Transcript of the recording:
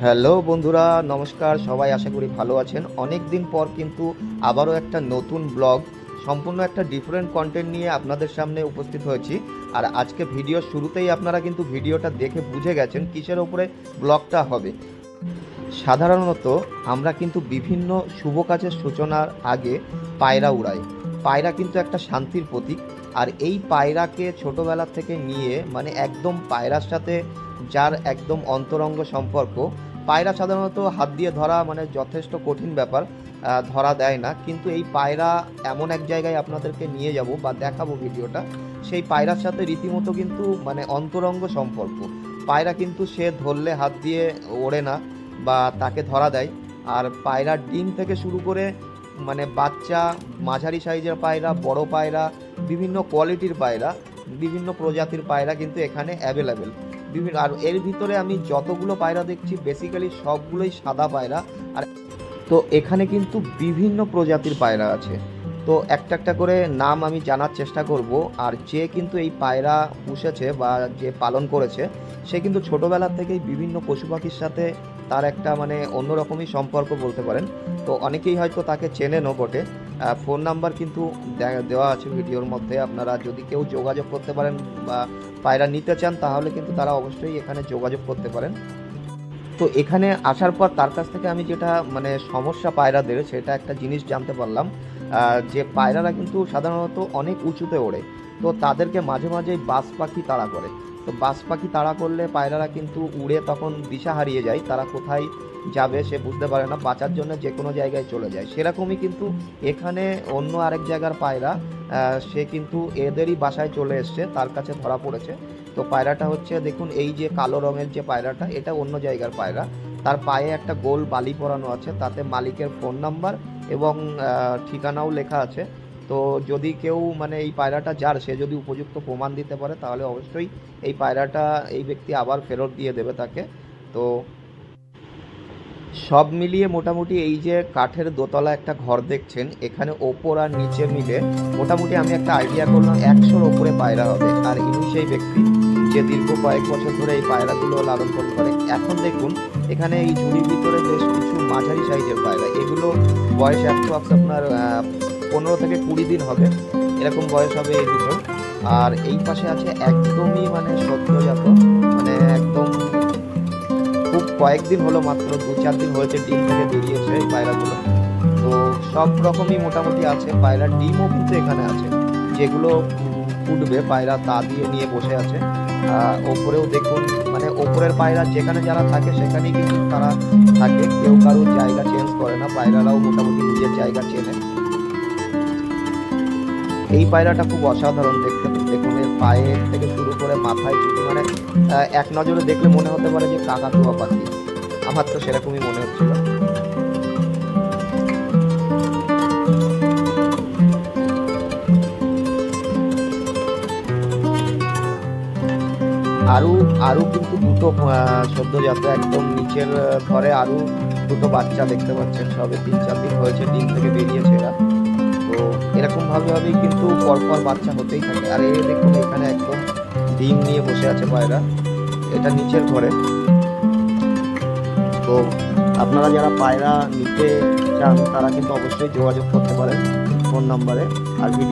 Hello বন্ধুরা, নমস্কার। সবাই আশা করি ভালো আছেন। অনেক দিন পর কিন্তু আবারও একটা নতুন ব্লগ, সম্পূর্ণ একটা ডিফারেন্ট কন্টেন্ট নিয়ে আপনাদের সামনে উপস্থিত হয়েছি। আর আজকে ভিডিওর শুরুতেই আপনারা কিন্তু ভিডিওটা দেখে বুঝে গেছেন কিসের ওপরে ব্লগটা হবে। সাধারণত আমরা কিন্তু বিভিন্ন শুভ কাজের সূচনার আগে পায়রা উড়াই। পায়রা কিন্তু একটা শান্তির প্রতীক। আর এই পায়রাকে ছোটোবেলা থেকে নিয়ে মানে একদম পায়রার সাথে যার একদম অন্তরঙ্গ সম্পর্ক, পায়রা সাধারণত হাত দিয়ে ধরা মানে যথেষ্ট কঠিন ব্যাপার, ধরা দেয় না। কিন্তু এই পায়রা এমন এক জায়গায় আপনাদেরকে নিয়ে যাব বা দেখাবো ভিডিওটা, সেই পায়রার সাথে রীতিমতো কিন্তু মানে অন্তরঙ্গ সম্পর্ক। পায়রা কিন্তু সে ধরলে হাত দিয়ে ওড়ে না বা তাকে ধরা দেয়। আর পায়রার ডিম থেকে শুরু করে মানে বাচ্চা, মাঝারি সাইজের পায়রা, বড় পায়রা, বিভিন্ন কোয়ালিটির পায়রা, বিভিন্ন প্রজাতির পায়রা কিন্তু এখানে অ্যাভেলেবেল। বিভিন্ন আর এর ভিতরে আমি যতগুলো পায়রা দেখছি বেসিক্যালি সবগুলোই সাদা পায়রা। আর তো এখানে কিন্তু বিভিন্ন প্রজাতির পায়রা আছে। তো একটা একটা করে নাম আমি জানার চেষ্টা করব। আর যে কিন্তু এই পায়রা পুষেছে বা যে পালন করেছে, সে কিন্তু ছোটোবেলা থেকেই বিভিন্ন পশু পাখির সাথে তার একটা মানে অন্যরকমই সম্পর্ক বলতে পারেন। তো অনেকেই হয়তো তাকে চেনেনও বটে। ফোন নাম্বার কিন্তু দেওয়া আছে ভিডিওর মধ্যে। আপনারা যদি কেউ যোগাযোগ করতে পারেন বা পায়রা নিতে চান, তাহলে কিন্তু তারা অবশ্যই এখানে যোগাযোগ করতে পারেন। তো এখানে আসার পর তার কাছ থেকে আমি যেটা মানে সমস্যা পায়রাদের, সেটা একটা জিনিস জানতে পারলাম, যে পায়রারা কিন্তু সাধারণত অনেক উঁচুতে ওড়ে। তো তাদেরকে মাঝে মাঝেই বাজ পাখি তাড়া করে। তো বাজ পাখি তাড়া করলে পায়রারা কিন্তু উড়ে তখন দিশা হারিয়ে যায়, তারা কোথায় যাবে সে বুঝতে পারে না, বাঁচার জন্য যে কোনো জায়গায় চলে যায়। সেরকমই কিন্তু এখানে অন্য আরেক জায়গার পায়রা, সে কিন্তু এদেরই বাসায় চলে এসছে, তার কাছে ধরা পড়েছে। তো পায়রাটা হচ্ছে, দেখুন এই যে কালো রঙের যে পায়রাটা, এটা অন্য জায়গার পায়রা। তার পায়ে একটা গোল বালি পরানো আছে, তাতে মালিকের ফোন নাম্বার এবং ঠিকানাও লেখা আছে। তো যদি কেউ মানে এই পায়রাটা যার, সে যদি উপযুক্ত প্রমাণ দিতে পারে, তাহলে অবশ্যই এই পায়রাটা এই ব্যক্তি আবার ফেরত দিয়ে দেবে তাকে। তো সব মিলিয়ে মোটামুটি এই যে কাঠের দোতলা একটা ঘর দেখছেন, এখানে ওপর আর নিচে মিলে মোটামুটি আমি একটা আইডিয়া করলাম 100-র ওপরে পায়রা হবে। আর ইনি সেই ব্যক্তি যে দীর্ঘ কয়েক বছর ধরে এই পায়রাগুলো লালন পালন করে। এখন দেখুন এখানে এই ঝুড়ির ভিতরে বেশ কিছু মাঝারি সাইজের পায়রা, এগুলো বয়স অ্যাপ্রক্স আপনার 15 থেকে 20 দিন হবে, এরকম বয়স হবে এই দুটো। আর এই পাশে আছে একদমই মানে সদ্যজাত, মানে একদম খুব কয়েকদিন হলো, মাত্র 2-4 দিন হয়েছে ডিম থেকে বেরিয়েছে এই পায়রাগুলো। তো সব রকমই মোটামুটি আছে। পায়রার ডিমও কিন্তু এখানে আছে, যেগুলো ফুটবে। পায়রা তা দিয়ে নিয়ে বসে আছে। ওপরেও দেখুন মানে ওপরের পায়রা যেখানে যারা থাকে সেখানেই কিন্তু তারা থাকে, কেউ কারোর জায়গা চেঞ্জ করে না। পায়রারাও মোটামুটি নিজের জায়গা চেনে। এই পায়রাটা খুব অসাধারণ দেখতে। দেখুন এর পায়ের থেকে শুরু করে মাথায় চুটি, মানে এক নজরে দেখলে মনে হতে পারে যে কাকাতুয়া পাখি। আমার তো সেরকমই মনে হচ্ছিল। আরও আরও কিন্তু দুটো সদ্যজাত একদম নিচের ঘরে আরও দুটো বাচ্চা দেখতে পাচ্ছেন। সবে 3-4 দিন হয়েছে ডিম থেকে বেরিয়েছে এরা। তো এরকম ভাবেই কিন্তু পরপর বাচ্চা হতেই থাকে। আর এই দেখুন এখানে একদম ডিম নিয়ে বসে আছে পায়রা, এটা নিচের ঘরে। তো আপনারা যারা পায়রা নিতে চান, তারা কিন্তু অবশ্যই যোগাযোগ করতে পারেন ফোন নাম্বারে। আর